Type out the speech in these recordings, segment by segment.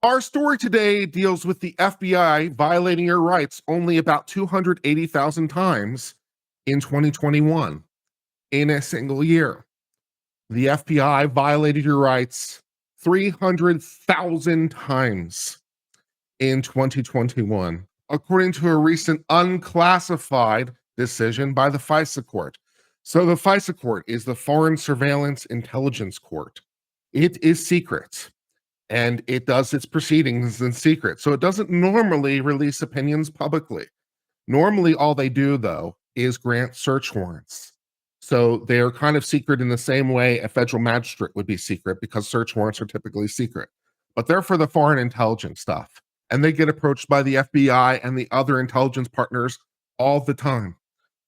Our story today deals with the FBI violating your rights only about 280,000 times in 2021 in a single year. The FBI violated your rights 300,000 times in 2021, according to a recent unclassified decision by the FISA court. So the FISA court is the Foreign Surveillance Intelligence Court. It is secret, and it does its proceedings in secret. So it doesn't normally release opinions publicly. Normally, all they do, though, is grant search warrants. So they are kind of secret in the same way a federal magistrate would be secret, because search warrants are typically secret. But they're for the foreign intelligence stuff. And they get approached by the FBI and the other intelligence partners all the time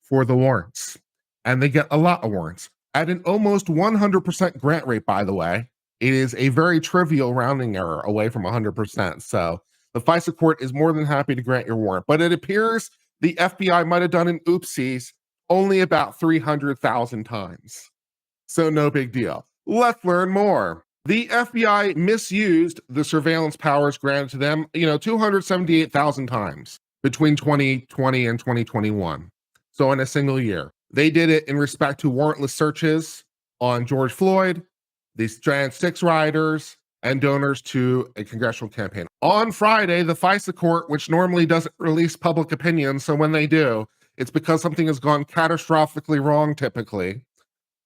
for the warrants. And they get a lot of warrants at an almost 100% grant rate, by the way. It is a very trivial rounding error away from 100%. So the FISA court is more than happy to grant your warrant. But it appears the FBI might have done an oopsies only about 300,000 times. So no big deal. Let's learn more. The FBI misused the surveillance powers granted to them, 278,000 times between 2020 and 2021. So in a single year. They did it in respect to warrantless searches on George Floyd, these trans 6 rioters, and donors to a congressional campaign. On Friday, the FISA court, which normally doesn't release public opinion, so when they do, it's because something has gone catastrophically wrong typically,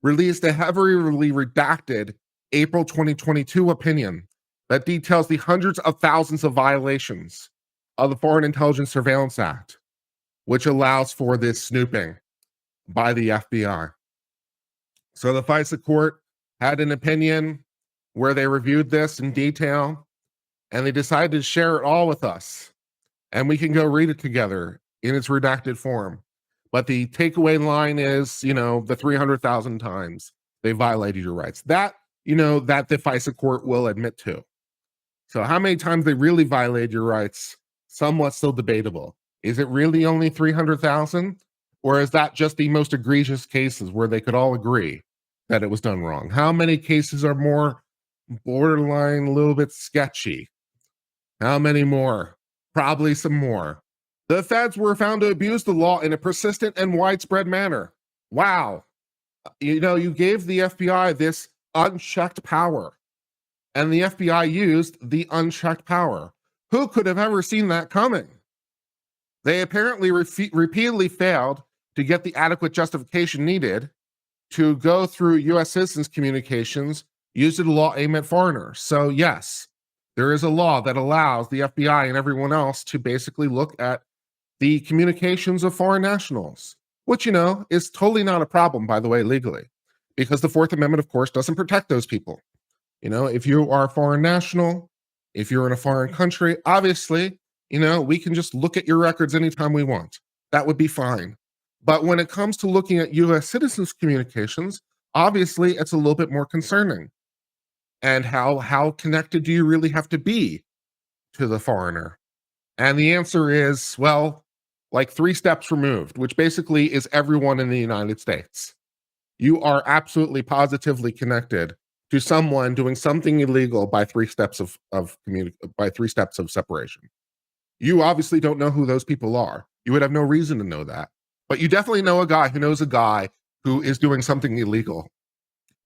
released a heavily redacted April 2022 opinion that details the hundreds of thousands of violations of the Foreign Intelligence Surveillance Act, which allows for this snooping by the FBI. So the FISA court had an opinion where they reviewed this in detail, and they decided to share it all with us. And we can go read it together in its redacted form. But the takeaway line is, the 300,000 times they violated your rights. That the FISA court will admit to. So how many times they really violated your rights, somewhat still debatable. Is it really only 300,000? Or is that just the most egregious cases where they could all agree that it was done wrong? How many cases are more borderline, a little bit sketchy? How many more? Probably some more. The feds were found to abuse the law in a persistent and widespread manner. Wow. You gave the FBI this unchecked power, and the FBI used the unchecked power. Who could have ever seen that coming? They apparently repeatedly failed to get the adequate justification needed to go through U.S. citizens' communications using the law aimed at foreigners. So yes, there is a law that allows the FBI and everyone else to basically look at the communications of foreign nationals, which, is totally not a problem, by the way, legally, because the Fourth Amendment, of course, doesn't protect those people. If you are a foreign national, if you're in a foreign country, obviously, we can just look at your records anytime we want. That would be fine. But when it comes to looking at U.S. citizens' communications, obviously, it's a little bit more concerning. And how connected do you really have to be to the foreigner? And the answer is, well, like 3 steps removed, which basically is everyone in the United States. You are absolutely positively connected to someone doing something illegal by 3 steps of separation. You obviously don't know who those people are. You would have no reason to know that. But you definitely know a guy who knows a guy who is doing something illegal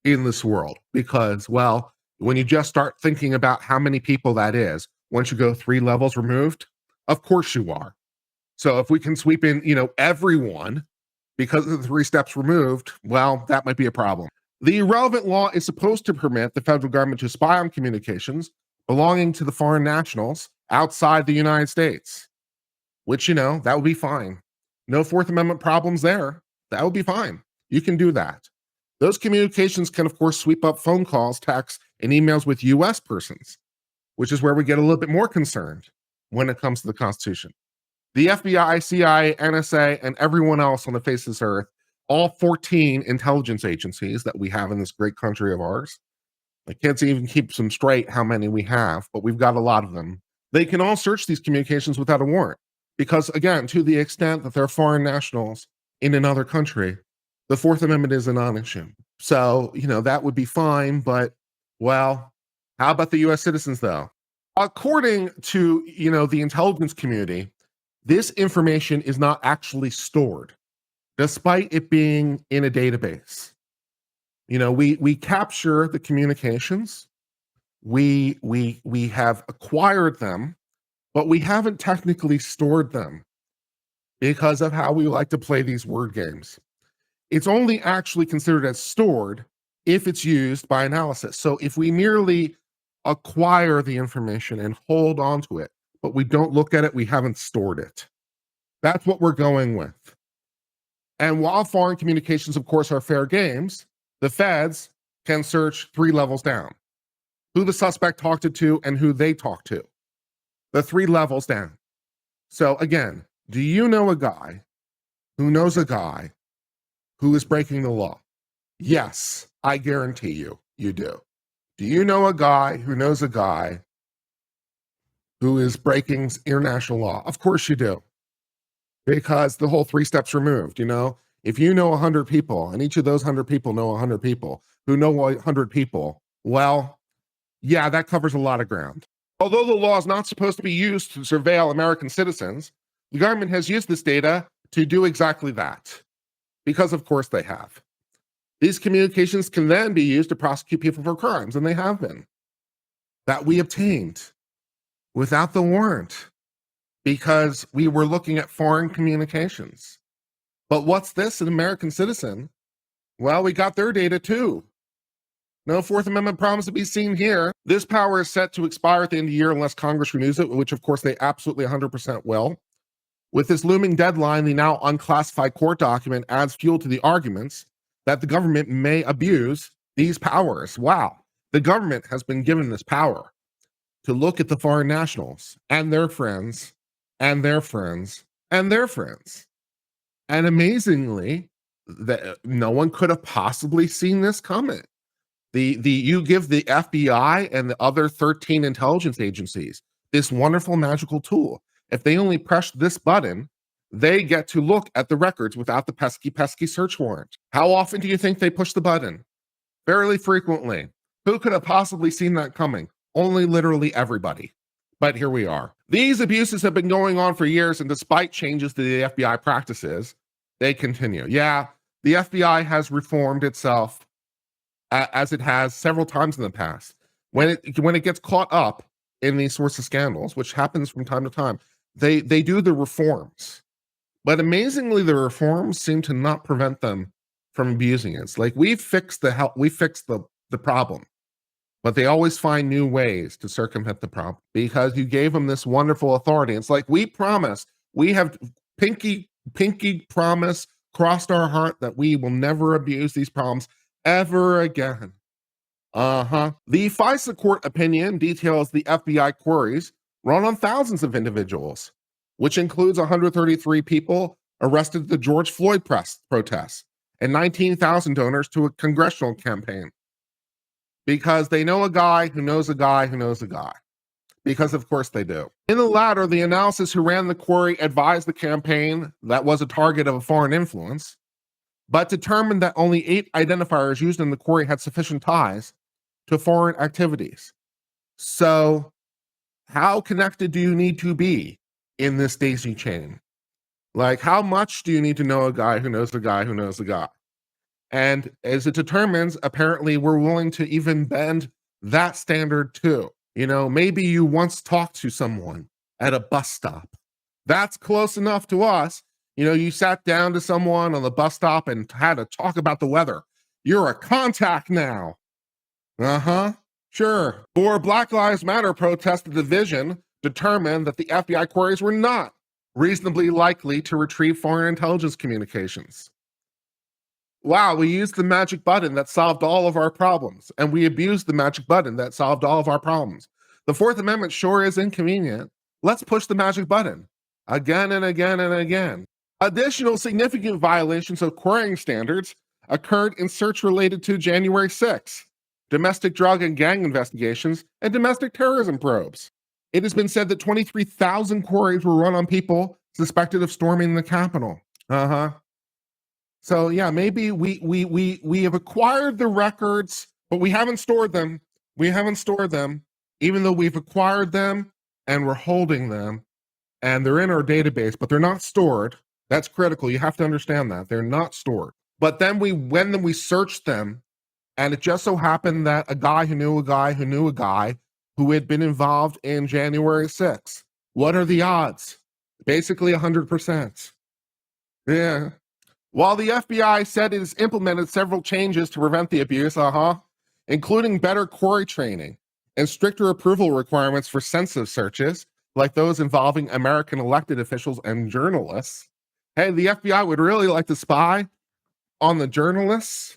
in this world. Because, well, when you just start thinking about how many people that is, once you go 3 levels removed, of course you are. So if we can sweep in, everyone because of the 3 steps removed, well, that might be a problem. The relevant law is supposed to permit the federal government to spy on communications belonging to the foreign nationals outside the United States, which, that would be fine. No Fourth Amendment problems there. That would be fine. You can do that. Those communications can, of course, sweep up phone calls, texts, and emails with U.S. persons, which is where we get a little bit more concerned when it comes to the Constitution. The FBI, CIA, NSA, and everyone else on the face of this earth, all 14 intelligence agencies that we have in this great country of ours, I can't even keep them straight how many we have, but we've got a lot of them. They can all search these communications without a warrant. Because, again, to the extent that they're foreign nationals in another country, the Fourth Amendment is a non-issue. So, that would be fine, but, well, how about the U.S. citizens, though? According to, the intelligence community, this information is not actually stored, despite it being in a database. We capture the communications, we have acquired them, but we haven't technically stored them because of how we like to play these word games. It's only actually considered as stored if it's used by analysis. So if we merely acquire the information and hold on to it, but we don't look at it, we haven't stored it. That's what we're going with. And while foreign communications, of course, are fair games, the feds can search 3 levels down: who the suspect talked to and who they talked to. The 3 levels down. So again, do you know a guy who knows a guy who is breaking the law? Yes, I guarantee you do. Do you know a guy who knows a guy who is breaking international law? Of course you do. Because the whole 3 steps removed, if you know 100 people and each of those 100 people know 100 people who know 100 people, well, yeah, that covers a lot of ground. Although the law is not supposed to be used to surveil American citizens, the government has used this data to do exactly that. Because of course they have. These communications can then be used to prosecute people for crimes, and they have been, that we obtained without the warrant because we were looking at foreign communications. But what's this, an American citizen? Well, we got their data too. No Fourth Amendment promise to be seen here. This power is set to expire at the end of the year unless Congress renews it, which of course they absolutely 100% will. With this looming deadline, the now unclassified court document adds fuel to the arguments that the government may abuse these powers. Wow. The government has been given this power to look at the foreign nationals and their friends and their friends and their friends. And amazingly, no one could have possibly seen this coming. You give the FBI and the other 13 intelligence agencies this wonderful magical tool. If they only press this button, they get to look at the records without the pesky search warrant. How often do you think they push the button? Fairly frequently. Who could have possibly seen that coming? Only literally everybody. But here we are. These abuses have been going on for years, and despite changes to the FBI practices, they continue. Yeah, the FBI has reformed itself as it has several times in the past. When it gets caught up in these sorts of scandals, which happens from time to time, they do the reforms. But amazingly, the reforms seem to not prevent them from abusing it. It's like we fixed the problem, but they always find new ways to circumvent the problem because you gave them this wonderful authority. It's like we promised, we have pinky promise, crossed our heart that we will never abuse these problems ever again. The FISA court opinion details the FBI queries run on thousands of individuals, which includes 133 people arrested at the George Floyd protests and 19,000 donors to a congressional campaign. Because they know a guy who knows a guy who knows a guy. Because of course they do. In the latter, the analysis who ran the query advised the campaign that was a target of a foreign influence, but determined that only 8 identifiers used in the query had sufficient ties to foreign activities. So how connected do you need to be in this daisy chain? Like, how much do you need to know a guy who knows a guy who knows a guy? And as it determines, apparently we're willing to even bend that standard too. Maybe you once talked to someone at a bus stop. That's close enough to us. You sat down to someone on the bus stop and had to talk about the weather. You're a contact now. Sure. Or Black Lives Matter protest division determined that the FBI queries were not reasonably likely to retrieve foreign intelligence communications. Wow, we used the magic button that solved all of our problems, and we abused the magic button that solved all of our problems. The Fourth Amendment sure is inconvenient. Let's push the magic button again and again and again. Additional significant violations of querying standards occurred in search related to January 6th, domestic drug and gang investigations, and domestic terrorism probes. It has been said that 23,000 queries were run on people suspected of storming the Capitol. So yeah, maybe we have acquired the records, but we haven't stored them. even though we've acquired them and we're holding them and they're in our database, but they're not stored. That's critical. You have to understand that. They're not stored. But then when we searched them, and it just so happened that a guy who knew a guy who knew a guy who had been involved in January 6th. What are the odds? Basically 100%. Yeah. While the FBI said it has implemented several changes to prevent the abuse, including better query training and stricter approval requirements for sensitive searches, like those involving American elected officials and journalists. Hey, the FBI would really like to spy on the journalists,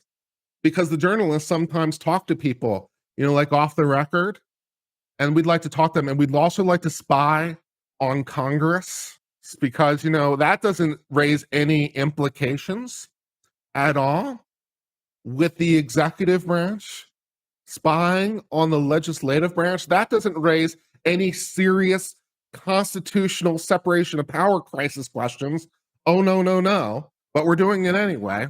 because the journalists sometimes talk to people, like off the record, and we'd like to talk to them, and we'd also like to spy on Congress, because, that doesn't raise any implications at all with the executive branch spying on the legislative branch. That doesn't raise any serious constitutional separation of power crisis questions. Oh, no, but we're doing it anyway.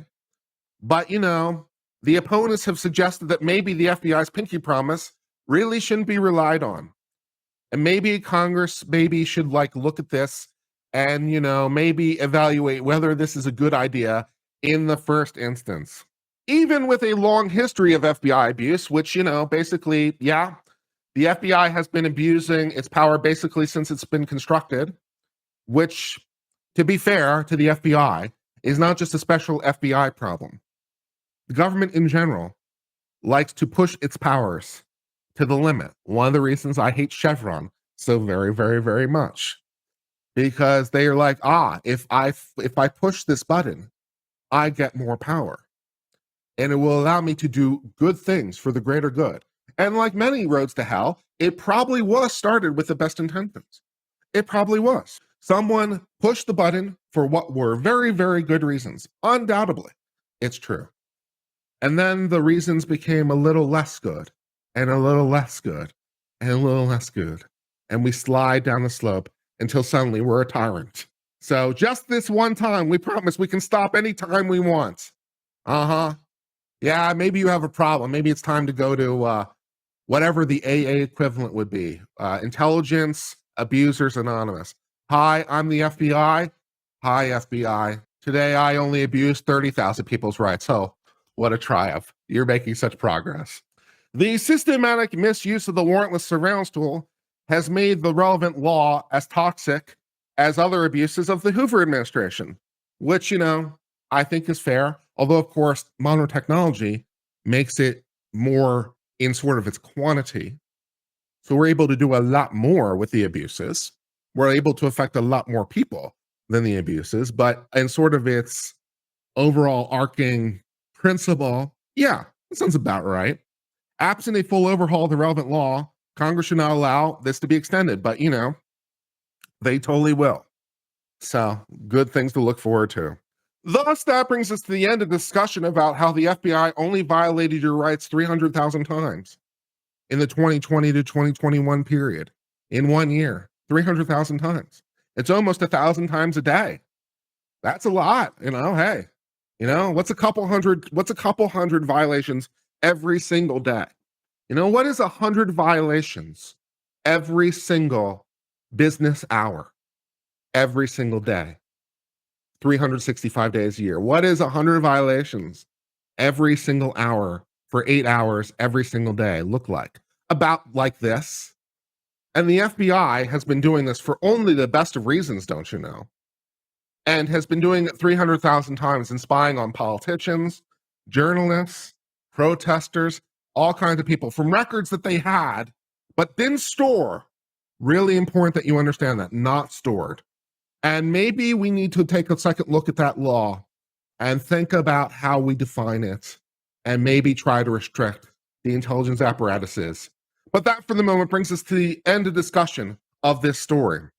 But, the opponents have suggested that maybe the FBI's pinky promise really shouldn't be relied on. And maybe Congress should look at this and, maybe evaluate whether this is a good idea in the first instance. Even with a long history of FBI abuse, which, basically, yeah, the FBI has been abusing its power basically since it's been constructed, which, to be fair to the FBI, is not just a special FBI problem. The government in general likes to push its powers to the limit. One of the reasons I hate Chevron so very, very, very much, because they are like, if I push this button, I get more power, and it will allow me to do good things for the greater good. And like many roads to hell, it probably was started with the best intentions. It probably was. Someone pushed the button for what were very, very good reasons. Undoubtedly, it's true. And then the reasons became a little less good, and a little less good, and a little less good. And we slide down the slope until suddenly we're a tyrant. So just this one time, we promise we can stop any time we want. Yeah, maybe you have a problem. Maybe it's time to go to whatever the AA equivalent would be. Intelligence Abusers Anonymous. Hi, I'm the FBI. Hi, FBI. Today, I only abused 30,000 people's rights. Oh, what a triumph. You're making such progress. The systematic misuse of the warrantless surveillance tool has made the relevant law as toxic as other abuses of the Hoover administration, which, I think is fair. Although, of course, modern technology makes it more in sort of its quantity. So we're able to do a lot more with the abuses. We're able to affect a lot more people than the abuses, but in sort of its overall arcing principle, yeah, that sounds about right. Absent a full overhaul of the relevant law, Congress should not allow this to be extended, but they totally will. So good things to look forward to. Thus, that brings us to the end of discussion about how the FBI only violated your rights 300,000 times in the 2020 to 2021 period. In 1 year, 300,000 times. It's almost 1,000 times a day. That's a lot, hey. What's a couple hundred violations every single day? What is 100 violations every single business hour, every single day, 365 days a year? What is 100 violations every single hour for 8 hours every single day look like? About like this. And the FBI has been doing this for only the best of reasons, don't you know? And has been doing it 300,000 times and spying on politicians, journalists, protesters, all kinds of people from records that they had, but didn't store. Really important that you understand that, not stored. And maybe we need to take a second look at that law and think about how we define it and maybe try to restrict the intelligence apparatuses. But that, for the moment, brings us to the end of discussion of this story.